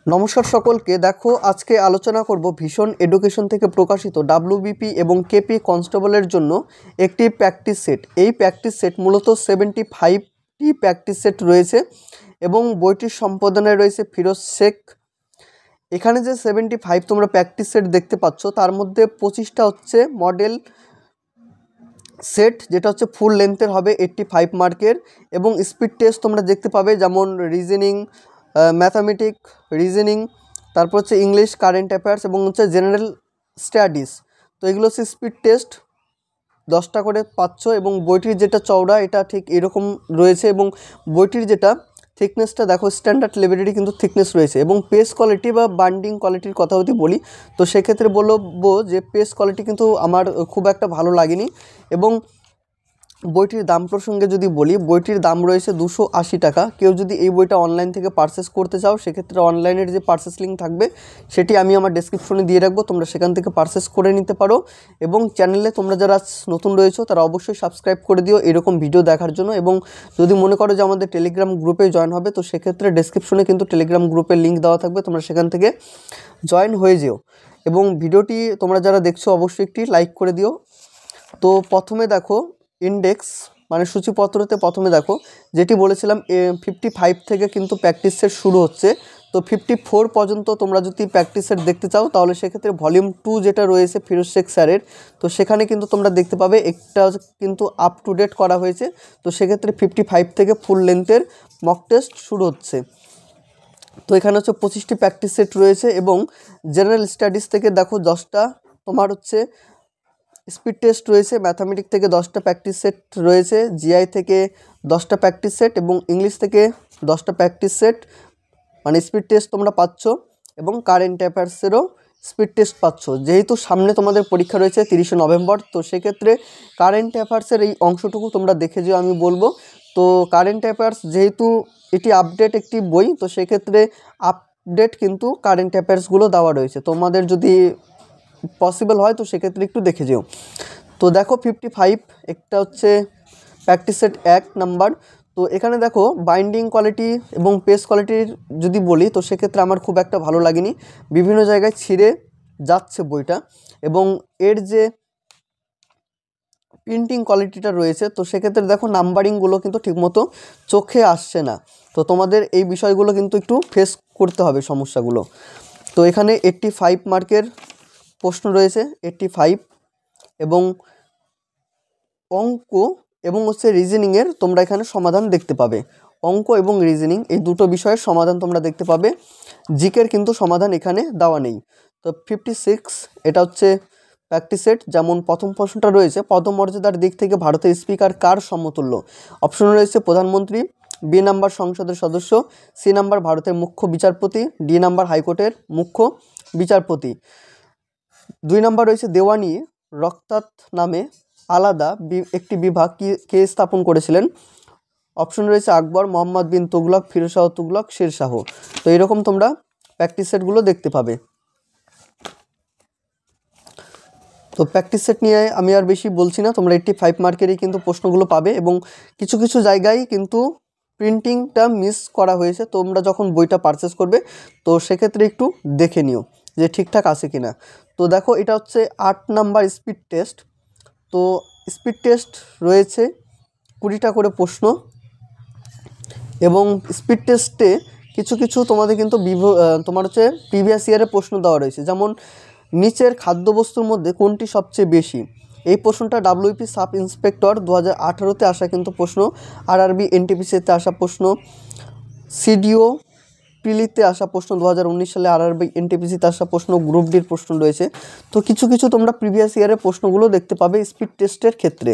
নমস্কার সকলকে। দেখো আজকে আলোচনা করব ভিশন এডুকেশন থেকে প্রকাশিত ডাব্লিউবিপি এবং কেপি কনস্টেবলের জন্য একটি প্র্যাকটিস সেট। এই প্র্যাকটিস সেট মূলত 75টি প্র্যাকটিস সেট রয়েছে এবং বইটির সম্পাদনায় রয়েছে ফিরোজ শেখ। এখানে যে 75 তোমরা প্র্যাকটিস সেট দেখতে পাচ্ছ তার মধ্যে 25টা হচ্ছে মডেল সেট, যেটা হচ্ছে ফুল লেন্থের হবে 85 মার্কের, এবং স্পিড টেস্ট তোমরা দেখতে পাবে, যেমন রিজনিং, ম্যাথামেটিক, রিজনিং, তারপর হচ্ছে ইংলিশ, কারেন্ট অ্যাফেয়ার্স এবং হচ্ছে জেনারেল স্টাডিজ। তো এগুলো হচ্ছে স্পিড টেস্ট 10টা করে পাচ্ছ, এবং বইটির যেটা চওড়া এটা ঠিক এরকম রয়েছে, এবং বইটির যেটা থিকনেসটা দেখো স্ট্যান্ডার্ড লেভেলেরই কিন্তু থিকনেস রয়েছে। এবং পেজ কোয়ালিটি বা বাইন্ডিং কোয়ালিটির কথা যদি বলি তো সেক্ষেত্রে বলবো যে পেজ কোয়ালিটি কিন্তু আমার খুব একটা ভালো লাগেনি। এবং বইটির দাম প্রসঙ্গে যদি বলি, বইটির দাম রয়েছে 280 টাকা। কেউ যদি এই বইটা অনলাইন থেকে পারচেস করতে চাও সেক্ষেত্রে অনলাইনের যে পারচেস লিঙ্ক থাকবে সেটি আমি আমার ডেসক্রিপশনে দিয়ে রাখবো, তোমরা সেখান থেকে পারচেস করে নিতে পারো। এবং চ্যানেলে তোমরা যারা নতুন রয়েছো তারা অবশ্যই সাবস্ক্রাইব করে দিও এরকম ভিডিও দেখার জন্য। এবং যদি মনে করো যে আমাদের টেলিগ্রাম গ্রুপে জয়েন হবে তো সেক্ষেত্রে ডেসক্রিপশনে কিন্তু টেলিগ্রাম গ্রুপের লিঙ্ক দেওয়া থাকবে, তোমরা সেখান থেকে জয়েন হয়ে যেও। এবং ভিডিওটি তোমরা যারা দেখছো অবশ্যই একটি লাইক করে দিও। তো প্রথমে দেখো ইন্ডেক্স মানে সূচিপত্রতে প্রথমে দেখো যেটি বলেছিলাম 55 থেকে কিন্তু প্র্যাকটিস সেট শুরু হচ্ছে। তো 54 পর্যন্ত তোমরা যদি প্র্যাকটিস সেট দেখতে চাও তাহলে সেক্ষেত্রে ভলিউম 2 যেটা রয়েছে ফিরোজ শেখ স্যারের, তো সেখানে কিন্তু তোমরা দেখতে পাবে একটা কিন্তু আপ টু ডেট করা হয়েছে। তো সেক্ষেত্রে 55 থেকে ফুল লেন্থের মক টেস্ট শুরু হচ্ছে। তো এখানে হচ্ছে 25টি প্র্যাকটিস সেট রয়েছে, এবং জেনারেল স্টাডিজ থেকে দেখো 10টা তোমার হচ্ছে স্পিড টেস্ট রয়েছে, ম্যাথামেটিক থেকে 10টা প্র্যাকটিস সেট রয়েছে, জিআই থেকে 10টা প্র্যাকটিস সেট এবং ইংলিশ থেকে 10টা প্র্যাকটিস সেট মানে স্পিড টেস্ট তোমরা পাচ্ছ, এবং কারেন্ট অ্যাফেয়ার্সেরও স্পিড টেস্ট পাচ্ছ। যেহেতু সামনে তোমাদের পরীক্ষা রয়েছে 30শে নভেম্বর, তো সেক্ষেত্রে কারেন্ট অ্যাফেয়ার্সের এই অংশটুকু তোমরা দেখে যেও আমি বলবো। তো কারেন্ট অ্যাফেয়ার্স যেহেতু এটি আপডেট একটি বই, তো সেক্ষেত্রে আপডেট কিন্তু কারেন্ট অ্যাফেয়ার্সগুলো দেওয়া রয়েছে, তোমাদের যদি পসিবল হয় তো সেক্ষেত্রে একটু দেখে যেও। তো দেখো 55 একটা হচ্ছে প্র্যাকটিস সেট 1 নাম্বার। তো এখানে দেখো বাইন্ডিং কোয়ালিটি এবং পেজ কোয়ালিটির যদি বলি তো সেক্ষেত্রে আমার খুব একটা ভালো লাগেনি, বিভিন্ন জায়গায় ছিঁড়ে যাচ্ছে বইটা, এবং এর যে প্রিন্টিং কোয়ালিটিটা রয়েছে তো সেক্ষেত্রে দেখো নাম্বারিংগুলো কিন্তু ঠিকমতো চোখে আসছে না। তো তোমাদের এই বিষয়গুলো কিন্তু একটু ফেস করতে হবে সমস্যাগুলো। তো এখানে 85 মার্কের প্রশ্ন রয়েছে 85, এবং অঙ্ক এবং হচ্ছে রিজনিংয়ের তোমরা এখানে সমাধান দেখতে পাবে। অঙ্ক এবং রিজনিং এই দুটো বিষয়ের সমাধান তোমরা দেখতে পাবে, জিকের কিন্তু সমাধান এখানে দেওয়া নেই। তো 56 এটা হচ্ছে প্র্যাকটিস সেট, যেমন প্রথম প্রশ্নটা রয়েছে পদমর্যাদার দিক থেকে ভারতের স্পিকার কার সমতুল্য। অপশন রয়েছে প্রধানমন্ত্রী, বি নাম্বার সংসদের সদস্য, সি নাম্বার ভারতের মুখ্য বিচারপতি, ডি নাম্বার হাইকোর্টের মুখ্য বিচারপতি। 2 নাম্বার রয়েছে দেওয়ানি রক্তাত নামে আলাদা একটি বিভাগ কে স্থাপন করেছিলেন। অপশন রয়েছে আকবর, মোহাম্মদ বিন তুগলক, ফিরোজ শাহ তুগলক, শের শাহ। তো এরকম তোমরা প্র্যাকটিস সেটগুলো দেখতে পাবে। তো প্র্যাকটিস সেট নিয়ে আমি আর বেশি বলছি না, তোমরা 85 মার্কেরই কিন্তু প্রশ্নগুলো পাবে, এবং কিছু কিছু জায়গায় কিন্তু প্রিন্টিংটা মিস করা হয়েছে। তোমরা যখন বইটা পারচেস করবে তো সেক্ষেত্রে একটু দেখে নিও যে ঠিকঠাক আছে কিনা। তো দেখো এটা হচ্ছে 8 নাম্বার স্পিড টেস্ট। তো স্পিড টেস্ট রয়েছে 20টা করে প্রশ্ন, এবং স্পিড টেস্টে কিছু কিছু তোমাদের কিন্তু তোমার হচ্ছে প্রিভিয়াস ইয়ারের প্রশ্ন দেওয়া রয়েছে, যেমন নিচের খাদ্যবস্তুর মধ্যে কোনটি সবচেয়ে বেশি। এই প্রশ্নটা ডাব্লিউপি সাব ইন্সপেক্টর 2018-তে আসা কিন্তু প্রশ্ন, আরআরবি এনটিপিসিতে আসা প্রশ্ন, সিডিও প্রিলিতে আসা প্রশ্ন, 2019 সালে আরআরবি এনটিপিসিতে আসা প্রশ্ন, গ্রুপ ডির প্রশ্ন রয়েছে। তো কিছু কিছু তোমরা প্রিভিয়াস ইয়ারের প্রশ্নগুলো দেখতে পাবে স্পিড টেস্টের ক্ষেত্রে।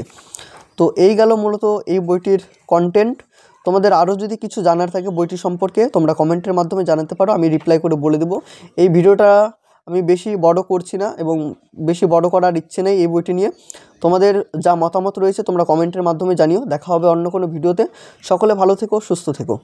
তো এই গেল মূলত এই বইটির কন্টেন্ট। তোমাদের আরও যদি কিছু জানার থাকে বইটি সম্পর্কে তোমরা কমেন্টের মাধ্যমে জানাতে পারো, আমি রিপ্লাই করে বলে দেবো। এই ভিডিওটা আমি বেশি বড় করছি না, এবং বেশি বড় করার ইচ্ছে নেই এই বইটি নিয়ে। তোমাদের যা মতামত রয়েছে তোমরা কমেন্টের মাধ্যমে জানিও। দেখা হবে অন্য কোনো ভিডিওতে। সকলে ভালো থেকো, সুস্থ থেকো।